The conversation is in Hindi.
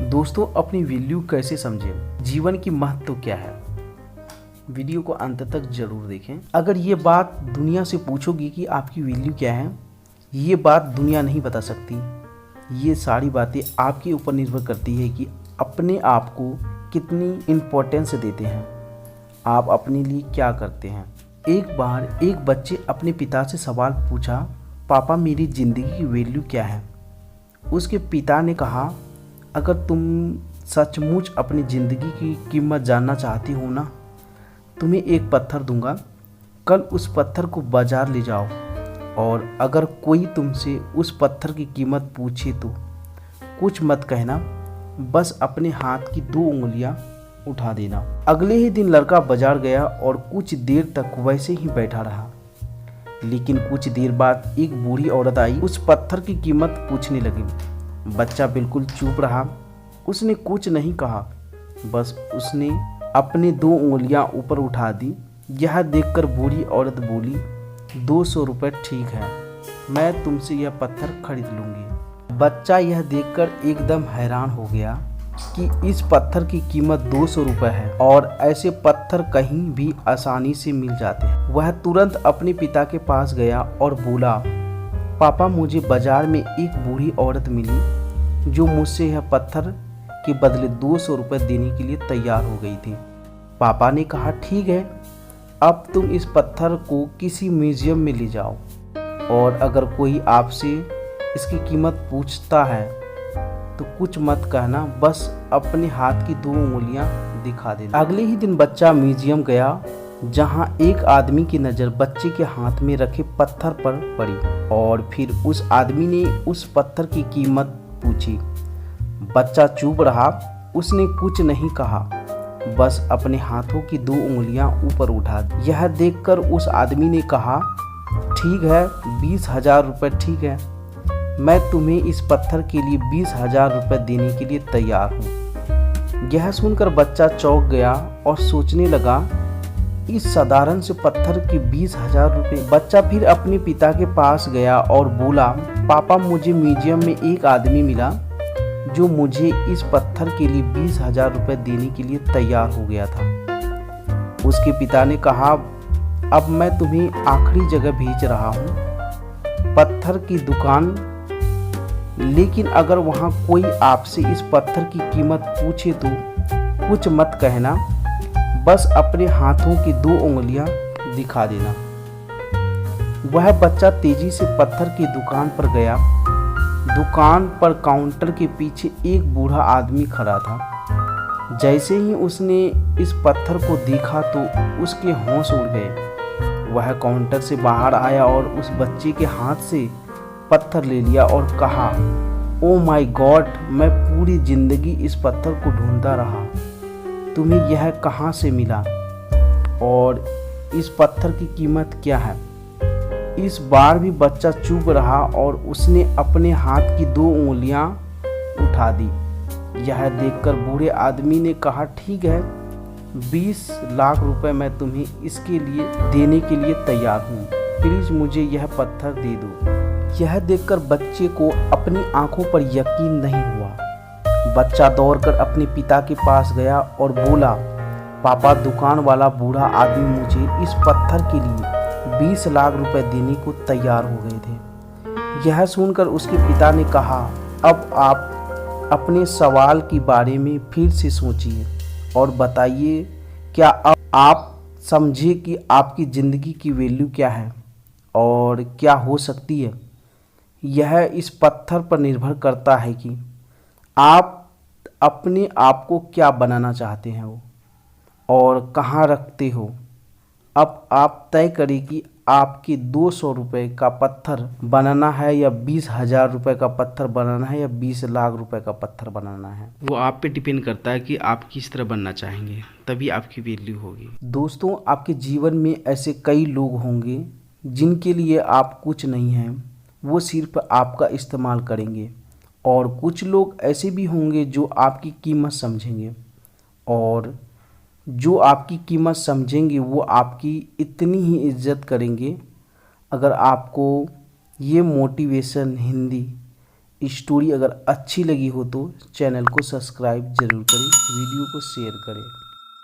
दोस्तों, अपनी वैल्यू कैसे समझें, जीवन की महत्व क्या है। वीडियो को अंत तक जरूर देखें। अगर ये बात दुनिया से पूछोगी कि आपकी वैल्यू क्या है, ये बात दुनिया नहीं बता सकती। ये सारी बातें आपके ऊपर निर्भर करती है कि अपने आप को कितनी इम्पोर्टेंस देते हैं, आप अपने लिए क्या करते हैं। एक बार एक बच्चे अपने पिता से सवाल पूछा, पापा मेरी ज़िंदगी की वैल्यू क्या है। उसके पिता ने कहा, अगर तुम सचमुच अपनी ज़िंदगी की कीमत जानना चाहती हो ना, तुम्हें एक पत्थर दूंगा। कल उस पत्थर को बाजार ले जाओ और अगर कोई तुमसे उस पत्थर की कीमत पूछे तो कुछ मत कहना, बस अपने हाथ की 2 उंगलियां उठा देना। अगले ही दिन लड़का बाजार गया और कुछ देर तक वैसे ही बैठा रहा। लेकिन कुछ देर बाद एक बूढ़ी औरत आई, उस पत्थर की कीमत पूछने लगी। बच्चा बिल्कुल चुप रहा, उसने कुछ नहीं कहा, बस उसने अपनी 2 उंगलियां ऊपर उठा दी। यह देखकर बूढ़ी औरत बोली, 200 रुपये ठीक है, मैं तुमसे यह पत्थर खरीद लूँगी। बच्चा यह देखकर एकदम हैरान हो गया कि इस पत्थर की कीमत 200 रुपये है और ऐसे पत्थर कहीं भी आसानी से मिल जाते हैं। वह तुरंत अपने पिता के पास गया और बोला, पापा मुझे बाजार में एक बूढ़ी औरत मिली जो मुझसे यह पत्थर के बदले 200 रुपये देने के लिए तैयार हो गई थी। पापा ने कहा, ठीक है, अब तुम इस पत्थर को किसी म्यूजियम में ले जाओ और अगर कोई आपसे इसकी कीमत पूछता है तो कुछ मत कहना, बस अपने हाथ की 2 उंगलियां दिखा देना। अगले ही दिन बच्चा म्यूजियम गया, जहां एक आदमी की नज़र बच्चे के हाथ में रखे पत्थर पर पड़ी और फिर उस आदमी ने उस पत्थर की कीमत पूछी। बच्चा चुप रहा, उसने कुछ नहीं कहा, बस अपने हाथों की 2 उंगलियां ऊपर उठा दी। यह देखकर उस आदमी ने कहा, ठीक है, 20,000 रुपये ठीक है, मैं तुम्हें इस पत्थर के लिए 20,000 रुपये देने के लिए तैयार हूँ। यह सुनकर बच्चा चौंक गया और सोचने लगा, इस साधारण से पत्थर के 20,000 रुपये। बच्चा फिर अपने पिता के पास गया और बोला, पापा मुझे म्यूजियम में एक आदमी मिला जो मुझे इस पत्थर के लिए 20,000 रुपये देने के लिए तैयार हो गया था। उसके पिता ने कहा, अब मैं तुम्हें आखिरी जगह भेज रहा हूँ, पत्थर की दुकान, लेकिन अगर वहाँ कोई आपसे इस पत्थर की कीमत पूछे तो कुछ मत कहना, बस अपने हाथों की 2 उंगलियां दिखा देना। वह बच्चा तेजी से पत्थर की दुकान पर गया। दुकान पर काउंटर के पीछे एक बूढ़ा आदमी खड़ा था। जैसे ही उसने इस पत्थर को देखा तो उसके होश उड़ गए। वह काउंटर से बाहर आया और उस बच्चे के हाथ से पत्थर ले लिया और कहा, ओ माय गॉड, मैं पूरी जिंदगी इस पत्थर को ढूंढता रहा, तुम्हें यह कहाँ से मिला और इस पत्थर की कीमत क्या है। इस बार भी बच्चा चुप रहा और उसने अपने हाथ की 2 उंगलियां उठा दी। यह देखकर बूढ़े आदमी ने कहा, ठीक है, 20 लाख रुपए मैं तुम्हें इसके लिए देने के लिए तैयार हूँ, प्लीज मुझे यह पत्थर दे दो। यह देखकर बच्चे को अपनी आंखों पर यकीन नहीं हुआ। बच्चा दौड़कर अपने पिता के पास गया और बोला, पापा दुकान वाला बूढ़ा आदमी मुझे इस पत्थर के लिए 20 लाख रुपए देने को तैयार हो गए थे। यह सुनकर उसके पिता ने कहा, अब आप अपने सवाल के बारे में फिर से सोचिए और बताइए, क्या अब आप समझे कि आपकी ज़िंदगी की वैल्यू क्या है और क्या हो सकती है। यह इस पत्थर पर निर्भर करता है कि आप अपने आप को क्या बनाना चाहते हैं वो और कहाँ रखते हो। अब आप तय करें कि आपके 200 रुपये का पत्थर बनाना है या 20,000 रुपये का पत्थर बनाना है या 20 लाख रुपए का पत्थर बनाना है। वो आप पे डिपेंड करता है कि आप किस तरह बनना चाहेंगे, तभी आपकी वैल्यू होगी। दोस्तों, आपके जीवन में ऐसे कई लोग होंगे जिनके लिए आप कुछ नहीं हैं, वो सिर्फ आपका इस्तेमाल करेंगे, और कुछ लोग ऐसे भी होंगे जो आपकी कीमत समझेंगे, और जो आपकी कीमत समझेंगे वो आपकी इतनी ही इज्जत करेंगे। अगर आपको ये मोटिवेशन हिंदी स्टोरी अगर अच्छी लगी हो तो चैनल को सब्सक्राइब जरूर करें, वीडियो को शेयर करें।